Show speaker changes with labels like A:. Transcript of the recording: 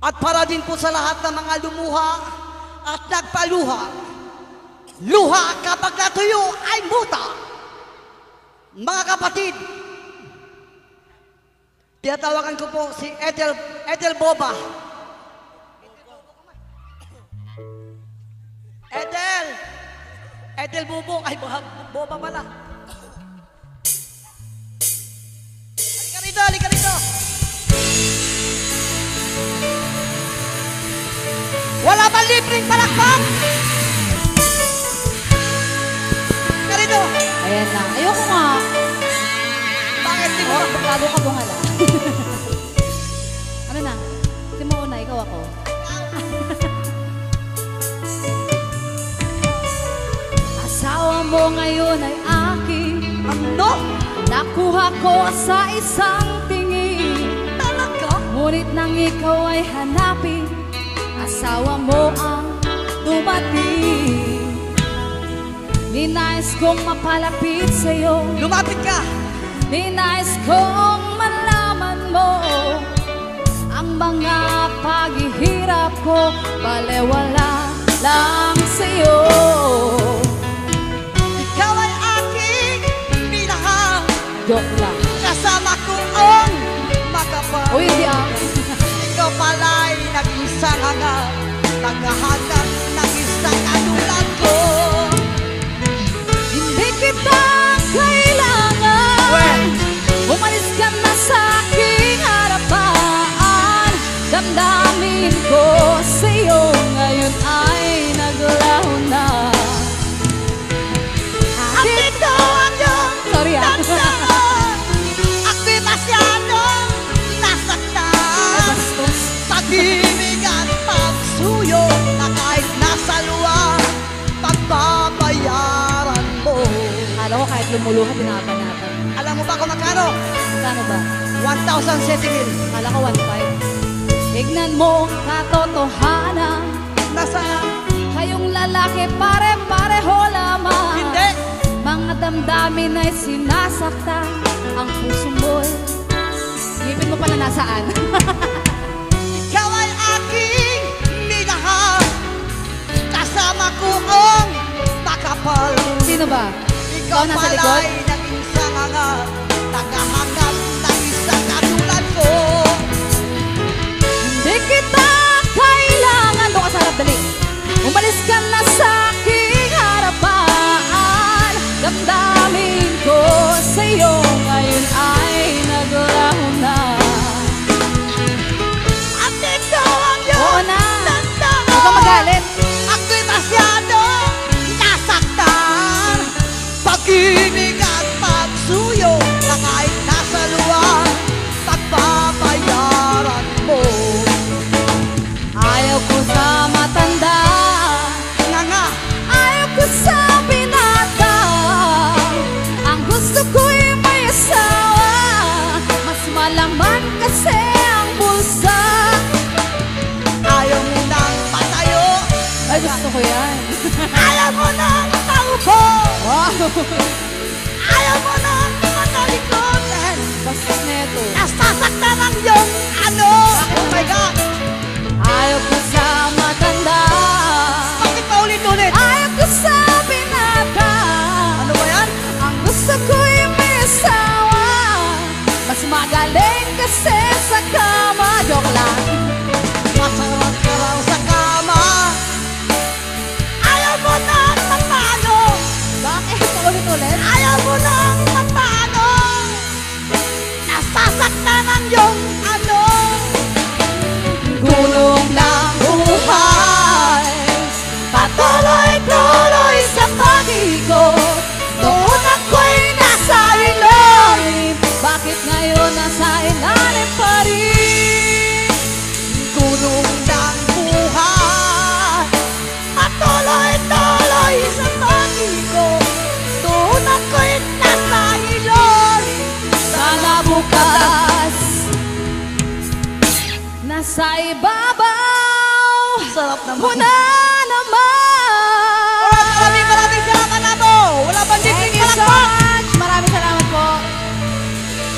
A: At para din po sa lahat ng mga lumuha at nagpaluha. Luha kapag natuyo ay muta. Mga kapatid, tinatawagan ko po si Ethel Boba. Ethel Bubong, ay Boba pala. Halika rito. Wala ba libreng palakpak? Halika rito.
B: Ayan na. Ayoko nga.
A: Bakit di mo?
B: Bago ka bungala. Ano na? Si mo una, ikaw ako. Asawa mo ngayon ay aking.
A: Ano?
B: Nakuha ko sa isang tingin.
A: Talaga?
B: Ngunit nang ikaw ay hanapin, asawa mo ang dumating. Ninais kong mapalapit sa'yo.
A: Lumapit ka.
B: Ninais kong malaman mo ang mga paghihirap ko, balewala lang sa'yo.
A: Ikaw ay aking minahal.
B: Joke lang.
A: Kasama ko ang makapal.
B: Uy, hindi ah.
A: Ikaw pala'y naging sangangal. Naghahanap ng isang katulad ko.
B: Hindi kita kailangan. Umalis ka na sa aking harapan. Damdamin ko sa'yo ngayon ay naglaho na.
A: At ito ang iyong
B: Sorry ah.
A: tandaan. Ako'y masyadong nasaktan.
B: Bastos.
A: Pag-ibig at pagsuyo na kahit nasa luwag, pagbabayaran mo.
B: Akala ko kahit lumuluha, pinapanatan.
A: Alam mo ba kung magkano?
B: Kano ba?
A: 1,000 setigil.
B: Akala ko 1.5. Tignan mo ang katotohanan.
A: Nasaan?
B: Kayong lalaki pare-pareho lamang.
A: Hindi.
B: Mga damdamin ay sinasaktan. Ang puso mo'y ngipin mo pala nasaan?
A: Ikaw ay aking minahal. Kasama ko ang makapal.
B: Sino ba?
A: Ikaw
B: nasa likod?
A: pala'y naging sangangal. Naghahanap ng isang katulad ko.
B: Hindi kita kailangan. Doon ka sa harap, dali. Umalis ka na sa aking harapan. Damdamin ko sa'yo ngayon ay naglaho na.
A: At ito ang
B: Oo
A: iyong
B: na.
A: tandaan.
B: Huwag ka magalit.
A: Ako'y masyadong nasaktan. Pag-ibig at pagsuyo na kahit nasa luwag, pagbabayaran mo.
B: Ayaw ko sa matanda.
A: Nga.
B: Ayaw ko sa binata. Ang gusto ko'y may asawa. Mas malaman kasi ang bulsa.
A: Ayaw mo nang patayo.
B: Ay, gusto ko yan.
A: Ayaw mo nang taupo.
B: Wow!
A: Ayaw mo nang matalikod.
B: Bastos na ito.
A: Nasasaktan ang iyong ano. Oh my God.
B: Ayaw ko sa matanda.
A: Bakit pa ulit-ulit?
B: Ayaw ko sa binata.
A: Ano ba yan?
B: Ang gusto ko'y may asawa. Mas magaling kasi sa kama. Joke lang.
A: Masarap ka raw sa kama. Ayaw mo nang mapano.
B: Bakit? Ulit-ulit?
A: Ayaw mo nang mapano. Nasasaktan ang iyong ano.
B: Gulong ng buhay.
A: Patuloy-tuloy sa pag-ikot.
B: Noon ako'y nasa ilalim. Bakit ngayon nasa ilalim pa rin?
A: Gulong ng buhay. Patuloy-tuloy sa pag-ikot. Doon ako'y nasa ilon.
B: Sana bukas nasa ibabaw
A: Sarap naman.
B: mo na